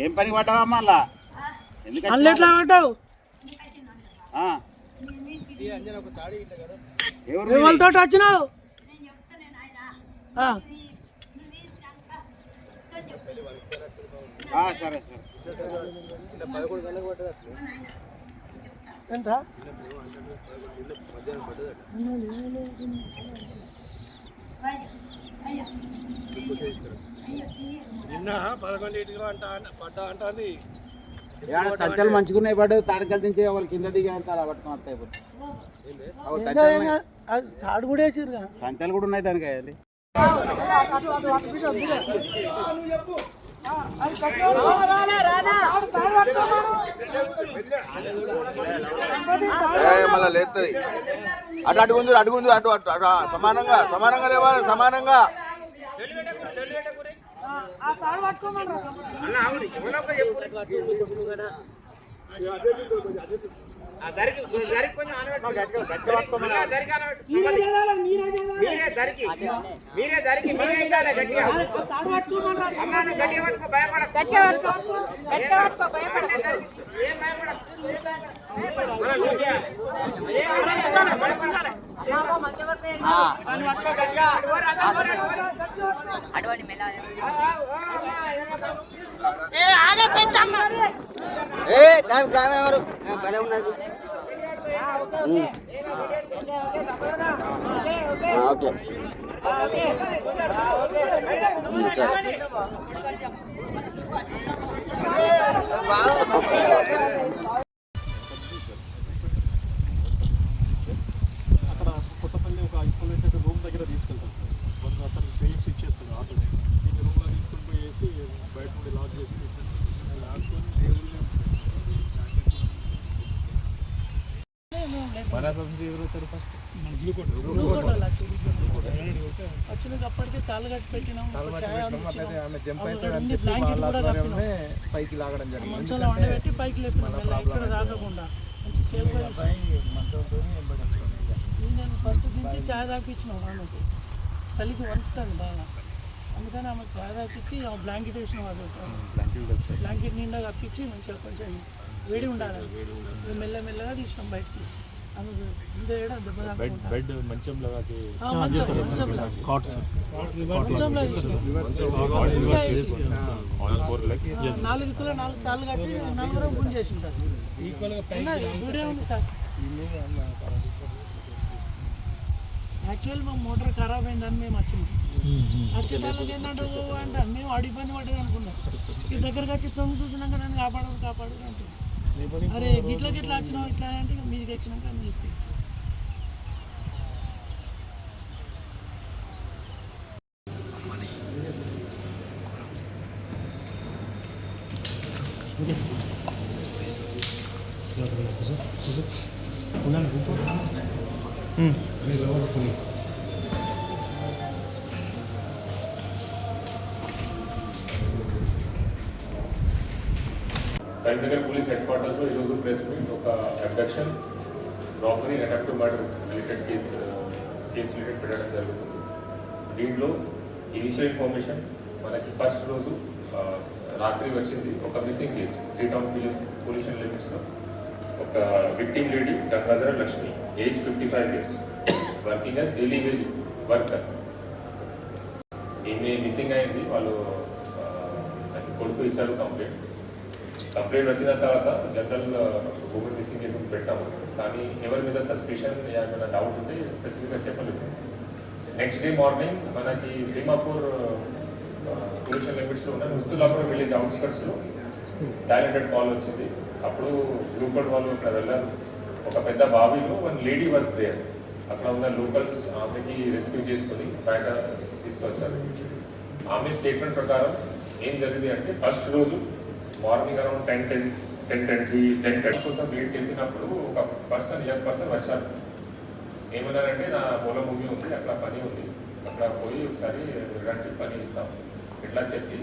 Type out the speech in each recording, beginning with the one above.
ఏం పని పడ్డావా మళ్ళా? ఎందుకు ఎట్లా పడ్డావు? ఎవరితో వచ్చినావు? సరే సరే. ఎంత నిన్న 11 పడ్డా అంటుంది. సంచలు మంచుకున్నాయి పడ్డ తాడకలు దించే వాళ్ళు కింద దిగి అంతా పట్టుకుని వస్తాయి. తాడు కూడా వేసారు, సంచలు కూడా ఉన్నాయి దానికి. అది మళ్ళా లేస్తుంది. అటు అడుగుంది అడుగుంది అటు అటు అటు సమానంగా సమానంగా లేవాలి. సమానంగా ఎవరు పని ఉన్నది. ఓకే సరే. అక్కడ కొత్తపల్లి ఒక ఐసోలేటెడ్ రూమ్ దగ్గర తీసుకెళ్తాం సార్. వాళ్ళు అతను బెయిల్స్ ఇచ్చేస్తారు ఆటో ఈ రూమ్లో తీసుకొని పోయేసి బయట నుండి లాక్ చేసి లాక్కొని వచ్చినప్పటికీ తాళ్ళు కట్టి పెట్టినాం. పైకి లాగడం జరిగింది. మంచంలో వండబెట్టి పైకి లేపినాం ఇక్కడ రాకుండా మంచి సేఫ్. నేను ఫస్ట్ నుంచి ఛాయ్ తాపించినాం. ఆమెకు చలికి వణుకుతుంది బాగా, అందుకని ఆమెకు ఛాయ్ తాపించి బ్లాంకెట్ వేసినాం. అది బ్లాంకెట్ నిండా కప్పించి మంచిగా కొంచెం వేడి ఉండాలి. మెల్లమెల్లగా తీసినాం బయటికి. బెడ్ మంచంలో 4 తాళ్ళు కట్టి 4 గుంజ చేసింటారు. వీడియో ఉంది సార్. యాక్చువల్ మా మోటార్ ఖరాబ్ అయిందని మేము వచ్చినాం. వచ్చేటాళ్ళకి ఏంటంటే అంటే మేము ఆడి ఇబ్బంది పడ్డది అనుకున్నాం. ఈ దగ్గరకు వచ్చి తొంగి చూసినాక నన్ను కాపాడు అంటే అరే గిట్లా వచ్చినావు ఇట్లా అంటే మీదికి ఎక్కినాక అని చెప్పి కరీంనగర్ పోలీస్ హెడ్ క్వార్టర్స్లో ఈరోజు ప్రెస్ మీట్ ఒక abduction, robbery, attempt murder related case related పెట్టడం జరుగుతుంది. దీంట్లో ఇనిషియల్ ఇన్ఫర్మేషన్ మనకి ఫస్ట్ రోజు రాత్రి వచ్చింది ఒక మిస్సింగ్ కేసు. 3 టౌన్ పొల్యూషన్ లిమిట్స్లో ఒక victim lady Gangadhara Lakshmi, age 55 years, working as daily wage worker. ఈమె మిస్సింగ్ అయింది. వాళ్ళు కొడుకు ఇచ్చారు కంప్లైంట్ వచ్చిన తర్వాత జనరల్ ఉమెన్ మిస్సింగ్ కేసు పెట్టాము. కానీ ఎవరి మీద సస్పిషన్ ఏమైనా డౌట్ ఉంటే స్పెసిఫిక్గా చెప్పలేదు. నెక్స్ట్ డే మార్నింగ్ మనకి భీమాపూర్ పొల్యూషన్ లిమిట్స్లో ఉన్న ముస్తులాపూర్ విలేజ్ అవుట్స్కట్స్లో టాలెంటెడ్ కాల్ వచ్చింది. అప్పుడు గ్రూప్ వాళ్ళు అక్కడ వెళ్ళారు. ఒక పెద్ద బావిలో 1 లేడీ వాజ్ దేర్. అక్కడ ఉన్న లోకల్స్ ఆమెకి రెస్క్యూ చేసుకుని బయట తీసుకొచ్చారు. ఆమె స్టేట్మెంట్ ప్రకారం ఏం జరిగింది అంటే ఫస్ట్ రోజు మార్నింగ్ అరౌండ్ 10 కోసం వెయిట్ చేసినప్పుడు ఒక యంగ్ పర్సన్ వచ్చారు. ఏమన్నారంటే నా పొలం భూమి ఉంది, అక్కడ పని ఉంది, అక్కడ పోయి ఒకసారి రండి పని ఇస్తాం ఇట్లా చెప్పి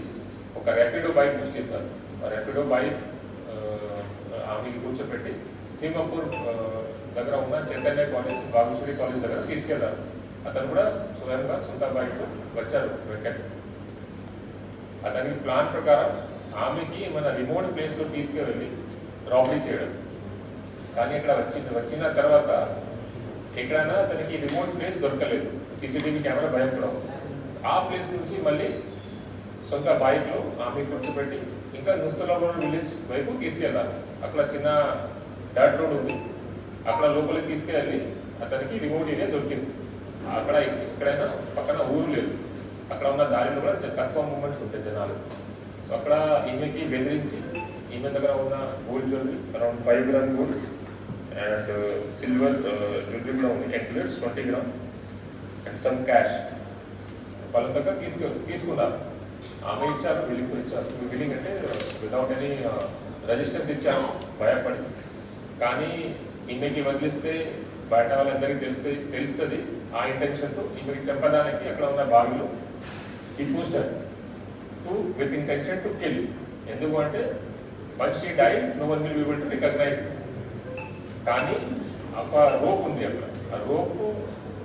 ఒక ర్యాపిడో బైక్ బుక్ చేశారు. ఆ ర్యాపిడో బైక్ ఆమెకి కూర్చోపెట్టి భీమాపూర్ దగ్గర ఉన్న చైతన్య కాలేజ్, బాబుశ్రీ కాలేజ్ దగ్గర తీసుకెళ్లారు. అతను కూడా స్వయంగా సొంత బైక్ వచ్చారు వెంకట్. అతనికి ప్లాన్ ప్రకారం ఆమెకి మన రిమోట్ ప్లేస్లో తీసుకువెళ్ళి రాబరీ చేయడం. కానీ ఇక్కడ వచ్చిన తర్వాత ఎక్కడైనా అతనికి రిమోట్ ప్లేస్ దొరకలేదు, సీసీటీవీ కెమెరా భయం కూడా ఉంది. ఆ ప్లేస్ నుంచి మళ్ళీ సొంత బైక్లో ఆమె కూర్చోబెట్టి ఇంకా నుస్తలాగూడ విలేజ్ వైపు తీసుకెళ్ళాలి. అక్కడ చిన్న డర్ట్ రోడ్ ఉంది, అక్కడ లోపలికి తీసుకెళ్ళి అతనికి రిమోట్ ఏరియా దొరికింది. అక్కడ ఎక్కడైనా పక్కన ఊరు లేదు, అక్కడ ఉన్న దారిలో కూడా తక్కువ మూమెంట్స్ ఉంటాయి జనాలు. సో అక్కడ ఈమెకి బెదిరించి ఈమె దగ్గర ఉన్న gold jewellery around 5 grams gold and silver jewellery కూడా ఉంది, necklace 20 grams and some cash వాళ్ళ దగ్గర తీసుకున్నారు. ఆమె ఇచ్చారు, విల్లింగ్ ఇచ్చారు. విల్లింగ్ అంటే వితౌట్ ఎనీ రెజిస్టెన్స్ ఇచ్చారు భయపడి. కానీ ఈమెకి వదిలిస్తే బయట వాళ్ళందరికీ తెలుస్తుంది ఆ ఇంటెన్షన్తో ఈమెకి చంపడానికి అక్కడ ఉన్న బావిలో ఈ pushed her with intention to kill. ఎందుకు అంటే once she dies no one will be able to recognise. కానీ ఒక రోప్ ఉంది అక్కడ, ఆ rope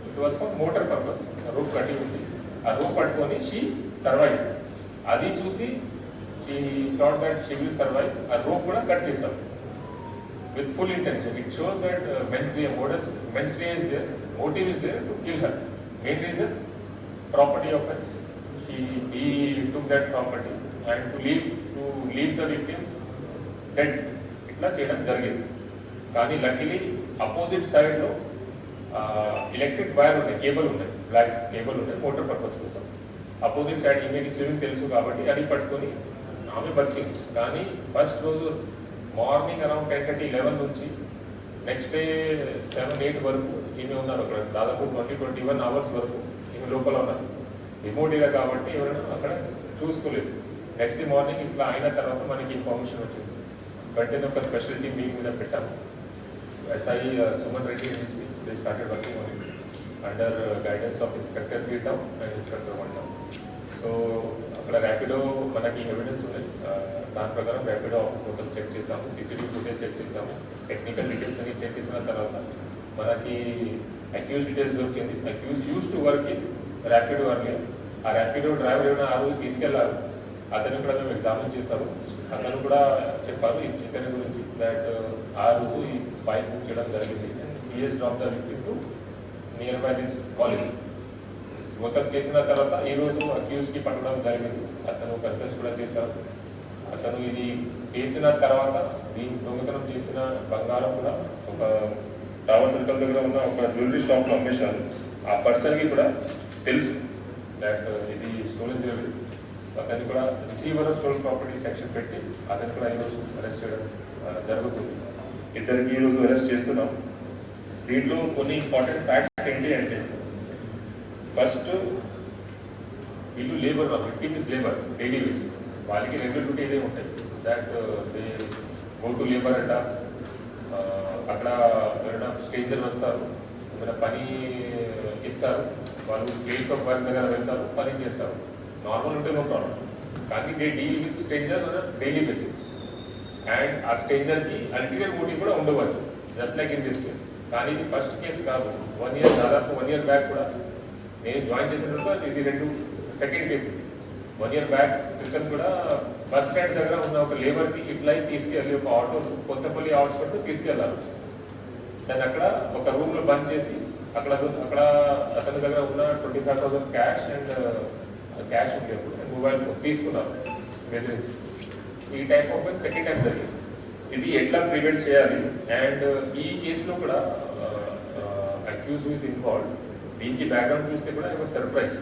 it was for motor purpose, ఆ రోప్ కట్టి ఉంది. ఆ రోప్ పట్టుకొని షీ సర్వైవ్. అది చూసి she thought that she will survive. ఆ రోప్ కూడా కట్ చేశాం with full intention. It shows that mens rea is there, motive is there to kill her. Main reason, property offense. He took that property and to leave the victim dead. Itla cheyadam jarigindi. Kani luckily opposite side lo electric wire unnayi, cable unnayi, black cable unnayi, motor purpose kosam. Opposite side imeki swimming telusu kabatti adi pattukoni aame batikinది. Kani first రోజు morning around 10:30-11 నుంచి next day 7-8 వరకు ఈమె ఉన్నారు అక్కడ. దాదాపు 20-21 hours వరకు ఈమె లోపల ఉన్నారు. రిమోట్ ఏరియా కాబట్టి ఎవరైనా అక్కడ చూసుకోలేదు. నెక్స్ట్ డే మార్నింగ్ ఇట్లా అయిన తర్వాత మనకి ఇన్ఫర్మేషన్ వచ్చింది. వెంటనే ఒక స్పెషల్ టీమ్ మీటింగ్ మీద పెట్టాము. SI Suman Reddy they started working on it under guidance of inspector 3 town and inspector 1 town. So అక్కడ ర్యాపిడో మనకి ఎవిడెన్స్ ఉన్నాయి, దాని ప్రకారం ర్యాపిడో ఆఫీస్ మొత్తం చెక్ చేసాము, సీసీటీవీ ఫుటేజ్ చెక్ చేసాము, టెక్నికల్ డీటెయిల్స్ అన్ని చెక్ చేసిన తర్వాత మనకి అక్యూజ్ డీటెయిల్స్ దొరికింది. Accused used to work in Rapido earlier. ఆ ర్యాపిడో డ్రైవర్ ఏమైనా ఆ రోజు తీసుకెళ్లారు, అతను కూడా మేము ఎగ్జామిన్ చేశాము. అతను కూడా చెప్పారు ఇతని గురించి దట్ ఆ రోజు ఈ బైక్ బుక్ చేయడం జరిగింది. He's drop the victim to nearby this college. మొత్తం చేసిన తర్వాత ఈరోజు అక్యూజ్కి పట్టడం జరిగింది. అతను కన్ఫెస్ కూడా చేశారు. అతను ఇది చేసిన తర్వాత దీని దొంగతనం చేసిన బంగారం కూడా ఒక టవర్ సర్కిల్ దగ్గర ఉన్న ఒక జ్యువెలరీ షాప్లో అమ్మేశారు. ఆ పర్సన్కి కూడా తెలుసు దట్ ఇది స్టోలెన్ జ్యువెలరీ. సో అతన్ని కూడా receiver of stolen property section పెట్టి అతన్ని కూడా ఈరోజు అరెస్ట్ చేయడం జరుగుతుంది. ఇద్దరికి ఈరోజు అరెస్ట్ చేస్తున్నాం. దీంట్లో కొన్ని ఇంపార్టెంట్ ఫ్యాక్ట్స్ ఏంటి అంటే, ఫస్ట్ వీళ్ళు labour, victim is labour, daily wage. వాళ్ళకి రెగ్యులర్ డ్యూటీ ఇదే ఉంటాయి that they go to labour అంట. అక్కడ ఎవరైనా స్ట్రేంజర్ వస్తారు, ఏమైనా పని ఇస్తారు, వాళ్ళు ప్లేస్ ఆఫ్ వర్క్ దగ్గర వెళ్తారు, పని చేస్తారు. నార్మల్ ఉంటే నో ప్రాబ్లం. కానీ they deal with stranger on daily basis. And ఆ స్ట్రేంజర్కి అల్టీమేట్ మోటివ్ కూడా ఉండవచ్చు, just like in this case. కానీ ఇది ఫస్ట్ కేసు కాదు. 1 year, దాదాపు 1 year బ్యాక్ కూడా నేను జాయిన్ చేసినప్పుడు ఇది సెకండ్ కేసు. 1 year బ్యాక్ క్రితం కూడా బస్ స్టాండ్ దగ్గర ఉన్న ఒక లేబర్కి ఇట్లా తీసుకెళ్ళి ఒక ఆటో కొత్తపల్లి అవుట్స్కట్స్ తీసుకెళ్లారు. దాన్ని అక్కడ ఒక రూమ్లో బంద్ చేసి అక్కడ అతని దగ్గర ఉన్న 25,000 క్యాష్ అండ్ క్యాష్ ఉండేప్పుడు మొబైల్ ఫోన్ తీసుకున్నారు బెదిరించి. ఈ టైప్ ఆఫ్ సెకండ్ టైం జరిగింది. ఇది ఎట్లా ప్రివెంట్ చేయాలి అండ్ ఈ కేసులో కూడా అక్యూజ్ హూ ఇస్ ఇన్వాల్వ్డ్. దీనికి బ్యాక్గ్రౌండ్ చూస్తే కూడా ఒక సర్ప్రైజ్.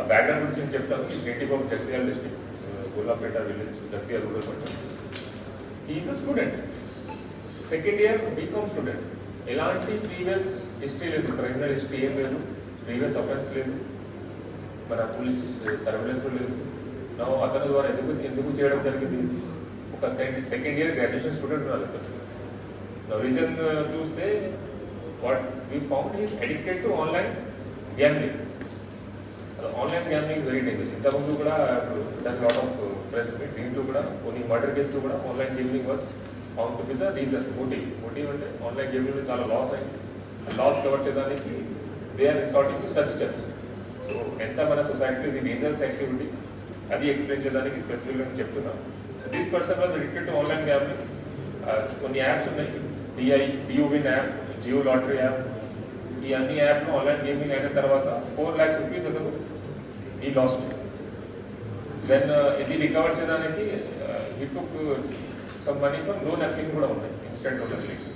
ఆ బ్యాక్గ్రౌండ్ గురించి నేను చెప్తాను. ఈ native of Jagtial district, Gollapet village, Jagtial rural మండలం. Is a student, second year BCom student. ఎలాంటి ప్రీవియస్ హిస్టరీ లేదు, క్రిమినల్ హిస్టరీ ఏం లేదు, ప్రీవియస్ అఫెన్స్ లేదు, మన పోలీస్ సర్వేలెన్స్ లేదు. నా అతని ద్వారా ఎందుకు చేయడం జరిగింది? ఒక సెకండ్ ఇయర్ గ్రాడ్యుయేషన్ స్టూడెంట్ ఉన్నారు అతను. నా రీజన్ చూస్తే what we found is addicted to online gambling. Online gambling is very dangerous. ఇంతకుముందు కూడా done lot of press meet. దీంట్లో కూడా కొన్ని మర్డర్ కేసులో కూడా online gaming was found to be the reason. Motive అంటే ఆన్లైన్ గేమింగ్లో చాలా లాస్ అయింది. లాస్ కవర్ చేయడానికి they are resorting to such steps. So ఎంత మన సొసైటీలో ఇది డేంజరస్ యాక్టివిటీ. అది ఎక్స్ప్లెయిన్ చేయడానికి స్పెసిఫిక్గా చెప్తున్నా. This person was addicted to online gambling. కొన్ని యాప్స్ ఉన్నాయి, డియూవిన్ యాప్, జియో లాటరీ యాప్, ఈ అన్ని యాప్లో ఆన్లైన్ గేమింగ్ అయిన తర్వాత 4 lakhs rupees అతను ఈ లాస్ట్. దెన్ ఇది రికవర్ చేయడానికి he took some money from loan application కూడా ఉన్నాయి, ఇన్స్టెంట్ లోన్ అప్లికేషన్.